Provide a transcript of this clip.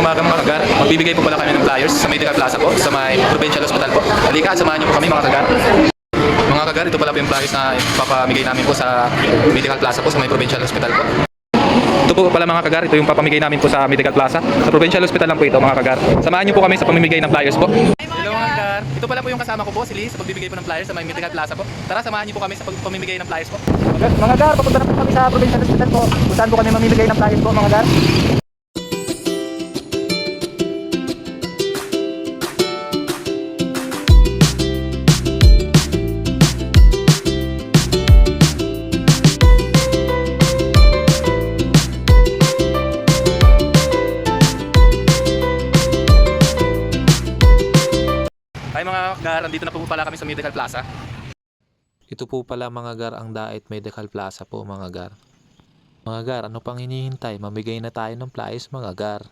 umaga mga kagar. Magbibigay po pala kami ng flyers sa Medical Plaza po, sa may Provincial Hospital po. Halika, samahan niyo po kami mga kagar. Mga kagar, ito pala po yung flyers na papamigay namin po sa Medical Plaza po, sa may Provincial Hospital po. Ito po pala mga kagar, ito yung papamigay namin po sa Medical Plaza. Sa Provincial Hospital lang po ito mga kagar. Samahan niyo po kami sa pamimigay ng flyers po. Hello mga kagar, ito pala po yung kasama ko po, si Liz, sa pagbibigay po ng flyers sa may Medical Plaza po. Tara, samahan niyo po kami sa pamimigay ng flyers po. Mga kagar, papunta na po kami sa Provincial Hospital po. Kung saan po kami mamimigay ng flyers po mga kagar. Ay mga gar, andito na po pala kami sa Medical Plaza. Ito po pala mga gar ang Dait Medical Plaza po mga gar. Mga gar, ano pang hinihintay? Mamigay na tayo ng flyers mga gar.